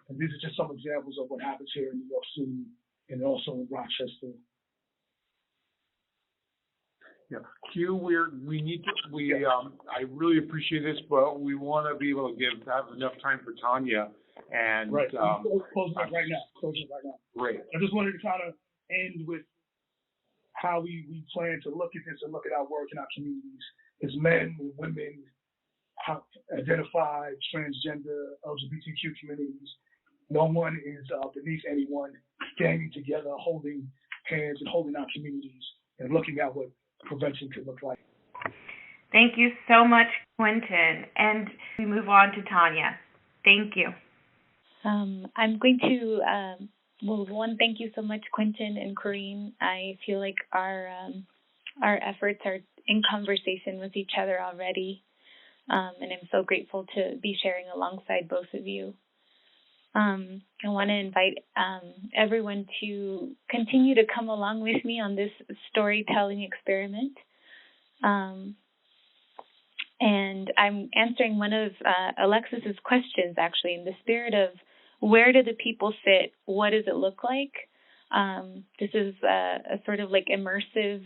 And these are just some examples of what happens here in New York City and also in Rochester. Yeah, Q, I really appreciate this, but we want to be able to have enough time for Tanya. And right, close it right now. Great. I just wanted to kind of end with how we plan to look at this and look at our work in our communities as men, women, identified, transgender, LGBTQ communities. No one is beneath anyone, standing together, holding hands and holding our communities and looking at what prevention could look like. Thank you so much, Quentin. And we move on to Tanya. Thank you. I'm going to, thank you so much, Quentin and Corinne. I feel like our efforts are in conversation with each other already, and I'm so grateful to be sharing alongside both of you. I want to invite everyone to continue to come along with me on this storytelling experiment. And I'm answering one of Alexis's questions, actually, in the spirit of where do the people sit? What does it look like? This is a sort of like immersive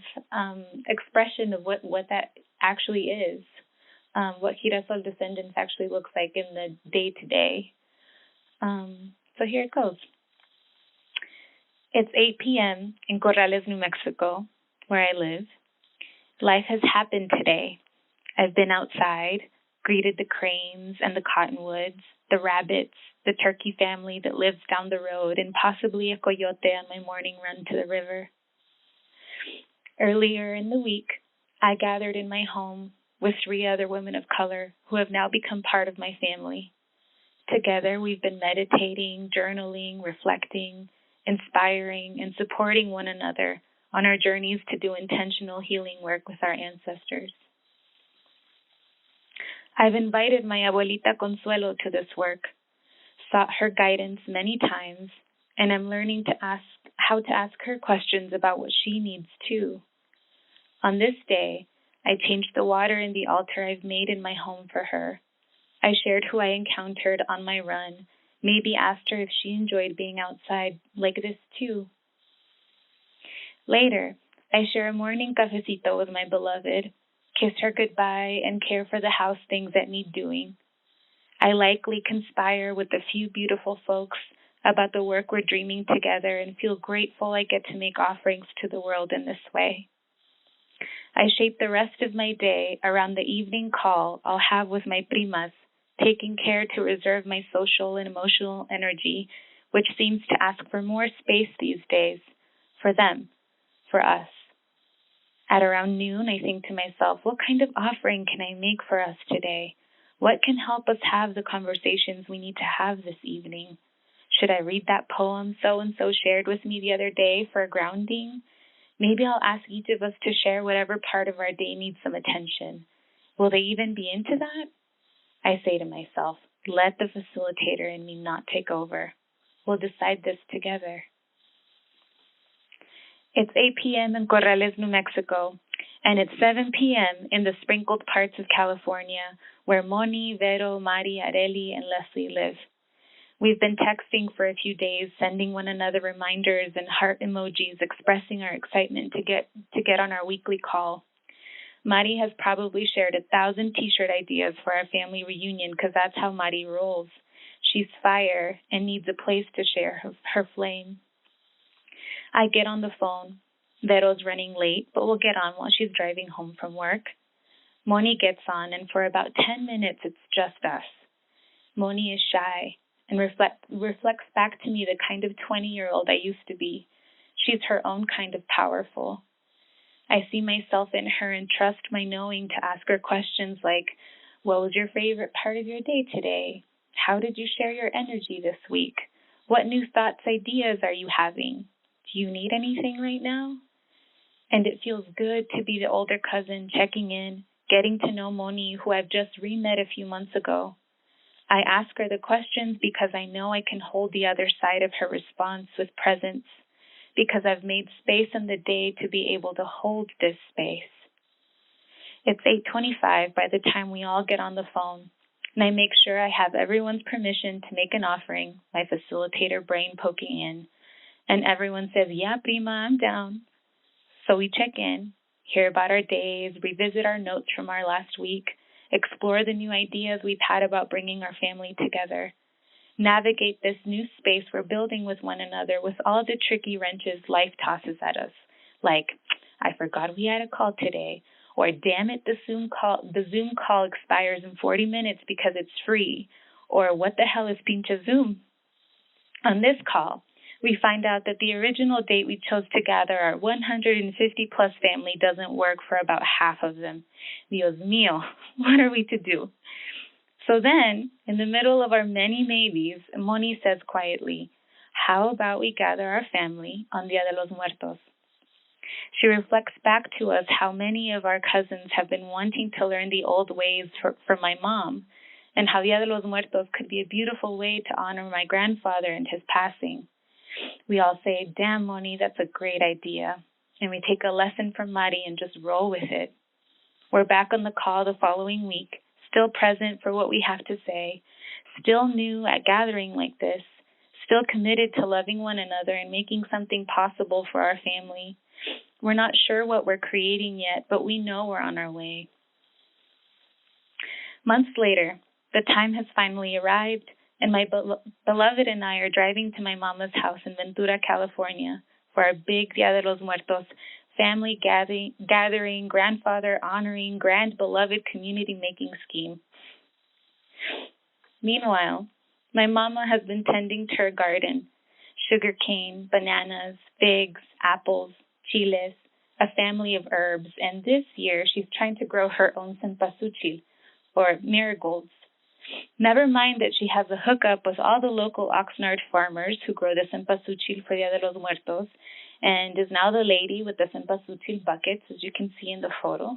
expression of what that actually is, what Girasol Descendants actually looks like in the day-to-day. So here it goes. It's 8 p.m. in Corrales, New Mexico, where I live. Life has happened today. I've been outside, greeted the cranes and the cottonwoods, the rabbits, the turkey family that lives down the road, and possibly a coyote on my morning run to the river. Earlier in the week, I gathered in my home with 3 other women of color who have now become part of my family. Together, we've been meditating, journaling, reflecting, inspiring, and supporting one another on our journeys to do intentional healing work with our ancestors. I've invited my abuelita Consuelo to this work, sought her guidance many times, and I'm learning how to ask her questions about what she needs too. On this day, I changed the water in the altar I've made in my home for her. I shared who I encountered on my run, maybe asked her if she enjoyed being outside like this too. Later, I share a morning cafecito with my beloved, kiss her goodbye, and care for the house things that need doing. I likely conspire with a few beautiful folks about the work we're dreaming together and feel grateful I get to make offerings to the world in this way. I shape the rest of my day around the evening call I'll have with my primas, taking care to reserve my social and emotional energy, which seems to ask for more space these days, for them, for us. At around noon, I think to myself, what kind of offering can I make for us today? What can help us have the conversations we need to have this evening? Should I read that poem so-and-so shared with me the other day for grounding? Maybe I'll ask each of us to share whatever part of our day needs some attention. Will they even be into that? I say to myself, let the facilitator in me not take over. We'll decide this together. It's 8 p.m. in Corrales, New Mexico, and it's 7 p.m. in the sprinkled parts of California where Moni, Vero, Mari, Areli, and Leslie live. We've been texting for a few days, sending one another reminders and heart emojis expressing our excitement to get on our weekly call. Mari has probably shared 1,000 t-shirt ideas for our family reunion because that's how Mari rolls. She's fire and needs a place to share her flame. I get on the phone. Vero's running late, but we'll get on while she's driving home from work. Moni gets on, and for about 10 minutes, it's just us. Moni is shy and reflects back to me the kind of 20-year-old I used to be. She's her own kind of powerful. I see myself in her and trust my knowing to ask her questions like, what was your favorite part of your day today? How did you share your energy this week? What new thoughts, ideas are you having? Do you need anything right now? And it feels good to be the older cousin checking in, getting to know Moni, who I've just re-met a few months ago. I ask her the questions because I know I can hold the other side of her response with presence, because I've made space in the day to be able to hold this space. It's 8:25 by the time we all get on the phone, and I make sure I have everyone's permission to make an offering, my facilitator brain poking in, and everyone says, yeah, prima, I'm down. So we check in, hear about our days, revisit our notes from our last week, explore the new ideas we've had about bringing our family together, navigate this new space we're building with one another with all the tricky wrenches life tosses at us, like, I forgot we had a call today, or damn it, the Zoom call expires in 40 minutes because it's free, or what the hell is pinche Zoom? On this call, we find out that the original date we chose to gather our 150-plus family doesn't work for about half of them. Dios mío, what are we to do? So then, in the middle of our many maybes, Moni says quietly, how about we gather our family on Dia de los Muertos? She reflects back to us how many of our cousins have been wanting to learn the old ways for my mom, and how Dia de los Muertos could be a beautiful way to honor my grandfather and his passing. We all say, damn, Moni, that's a great idea. And we take a lesson from Mari and just roll with it. We're back on the call the following week, still present for what we have to say, still new at gathering like this, still committed to loving one another and making something possible for our family. We're not sure what we're creating yet, but we know we're on our way. Months later, the time has finally arrived, and my beloved and I are driving to my mama's house in Ventura, California, for our big Dia de los Muertos family gathering, grandfather honoring, grand beloved community making scheme. Meanwhile, my mama has been tending to her garden, sugarcane, bananas, figs, apples, chiles, a family of herbs, and this year she's trying to grow her own cempasúchil, or marigolds. Never mind that she has a hookup with all the local Oxnard farmers who grow the cempasúchil for Dia de los Muertos, and is now the lady with the cempasúchil buckets, as you can see in the photo.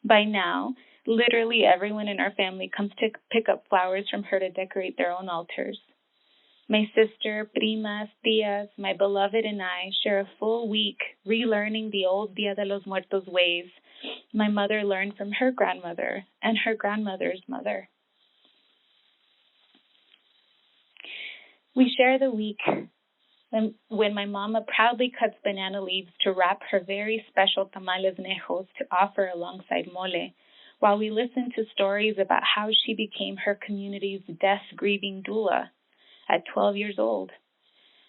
By now, Literally everyone in our family comes to pick up flowers from her to decorate their own altars. My sister, primas, tias, my beloved, and I share a full week relearning the old Dia de los Muertos ways my mother learned from her grandmother and her grandmother's mother. We share the week when my mama proudly cuts banana leaves to wrap her very special tamales nejos to offer alongside mole, while we listen to stories about how she became her community's death-grieving doula at 12 years old.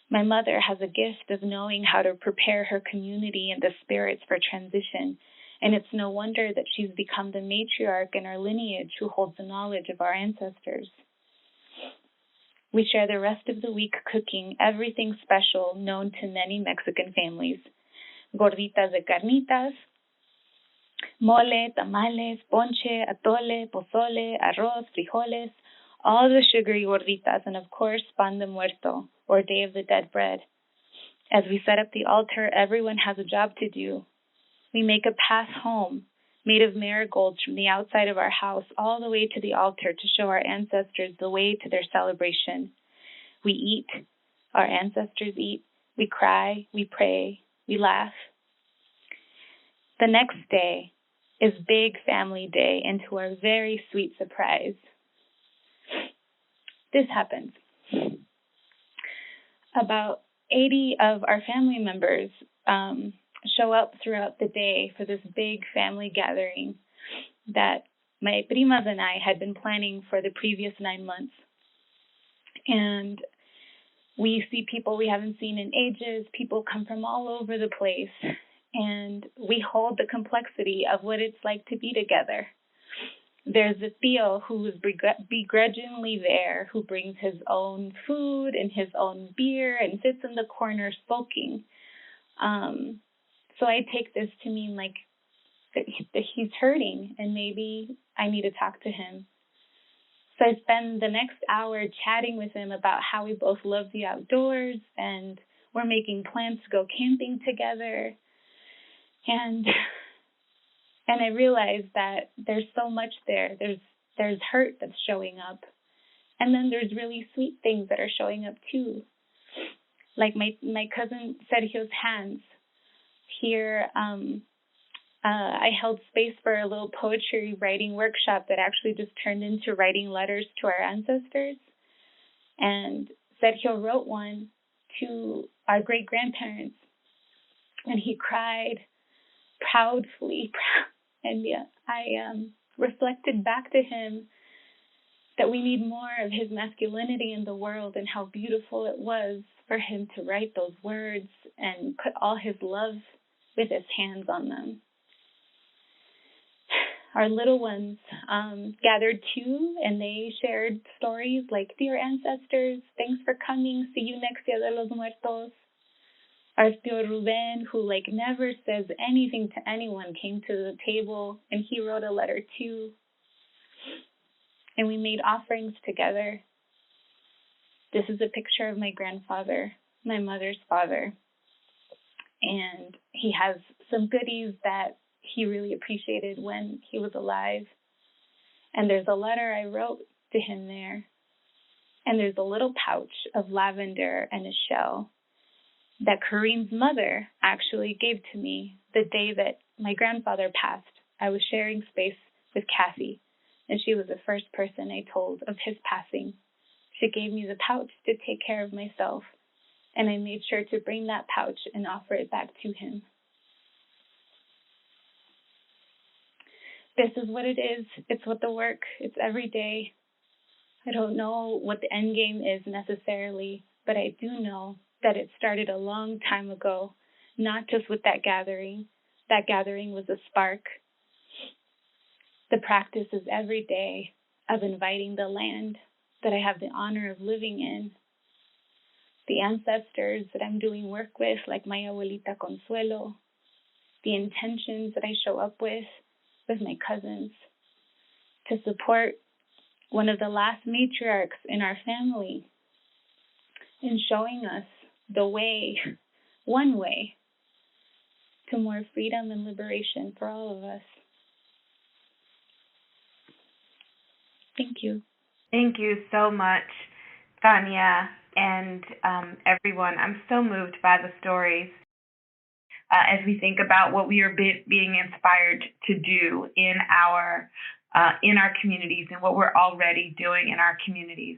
My mother has a gift of knowing how to prepare her community and the spirits for transition, and it's no wonder that she's become the matriarch in our lineage who holds the knowledge of our ancestors. We share the rest of the week cooking everything special known to many Mexican families. Gorditas de carnitas, mole, tamales, ponche, atole, pozole, arroz, frijoles, all the sugary gorditas, and of course, pan de muerto, or Day of the Dead bread. As we set up the altar, everyone has a job to do. We make a path home, made of marigolds from the outside of our house all the way to the altar to show our ancestors the way to their celebration. We eat, our ancestors eat, we cry, we pray, we laugh. The next day is Big Family Day, and to our very sweet surprise, this happens. About 80 of our family members show up throughout the day for this big family gathering that my primas and I had been planning for the previous 9 months. And we see people we haven't seen in ages. People come from all over the place. And we hold the complexity of what it's like to be together. There's a tío who is begrudgingly there, who brings his own food and his own beer and sits in the corner sulking. So I take this to mean like that he's hurting and maybe I need to talk to him. So I spend the next hour chatting with him about how we both love the outdoors and we're making plans to go camping together. And I realize that there's so much there. There's hurt that's showing up. And then there's really sweet things that are showing up too. Like my cousin Sergio's hands. Here, I held space for a little poetry writing workshop that actually just turned into writing letters to our ancestors. And Sergio wrote one to our great-grandparents. And he cried proudly. And yeah, I reflected back to him that we need more of his masculinity in the world and how beautiful it was for him to write those words and put all his love with his hands on them. Our little ones gathered too, and they shared stories like, "Dear ancestors, thanks for coming. See you next Dia de los Muertos." Our tío Ruben, who never says anything to anyone, came to the table and he wrote a letter too. And we made offerings together. This is a picture of my grandfather, my mother's father. And he has some goodies that he really appreciated when he was alive. And there's a letter I wrote to him there. And there's a little pouch of lavender and a shell that Kareem's mother actually gave to me the day that my grandfather passed. I was sharing space with Kathy, and she was the first person I told of his passing. She gave me the pouch to take care of myself, and I made sure to bring that pouch and offer it back to him. This is what it is. It's what the work. It's every day. I don't know what the end game is necessarily, but I do know that it started a long time ago, not just with that gathering. That gathering was a spark. The practice is every day of inviting the land that I have the honor of living in, the ancestors that I'm doing work with, like my abuelita Consuelo, the intentions that I show up with my cousins, to support one of the last matriarchs in our family in showing us the way, one way, to more freedom and liberation for all of us. Thank you. Thank you so much, Tanya, and everyone. I'm so moved by the stories as we think about what we are being inspired to do in our communities and what we're already doing in our communities.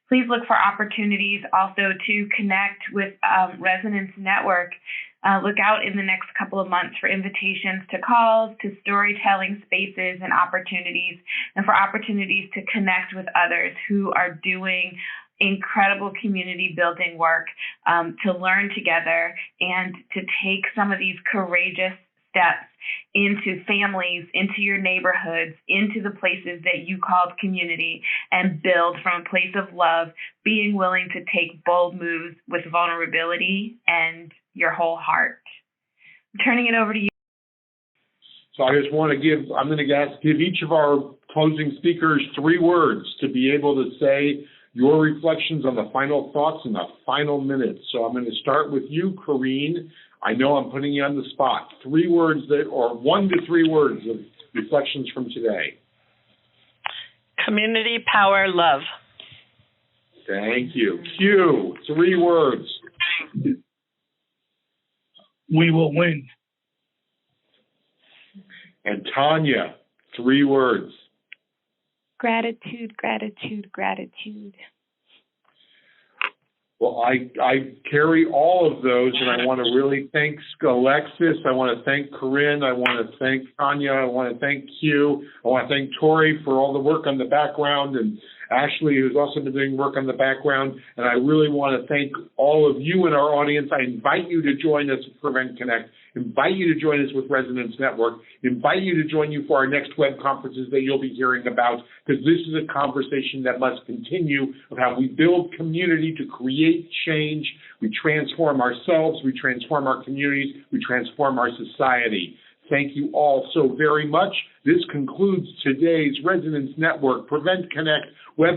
Please look for opportunities also to connect with Resonance Network. Look out in the next couple of months for invitations to calls, to storytelling spaces and opportunities, and for opportunities to connect with others who are doing incredible community building work, to learn together and to take some of these courageous steps into families, into your neighborhoods, into the places that you called community, and build from a place of love, being willing to take bold moves with vulnerability and your whole heart. I'm turning it over to you. So I just want to I'm going to give each of our closing speakers 3 words to be able to say your reflections on the final thoughts in the final minutes. So I'm going to start with you, Corrine. I know I'm putting you on the spot. 3 words or 1 to 3 words of reflections from today. Community, power, love. Thank you. Q, 3 words. We will win. And Tanya, 3 words. Gratitude, gratitude, gratitude. Well, I carry all of those, and I want to really thank Alexis. I want to thank Corinne. I want to thank Tanya. I want to thank Q. I want to thank Tori for all the work on the background, and Ashley, who's also been doing work on the background. And I really want to thank all of you in our audience. I invite you to join us at PreventConnect. Invite you to join us with Resonance Network. Invite you to join you for our next web conferences that you'll be hearing about, because this is a conversation that must continue of how we build community to create change. We transform ourselves, we transform our communities, we transform our society. Thank you all so very much. This concludes today's Resonance Network PreventConnect web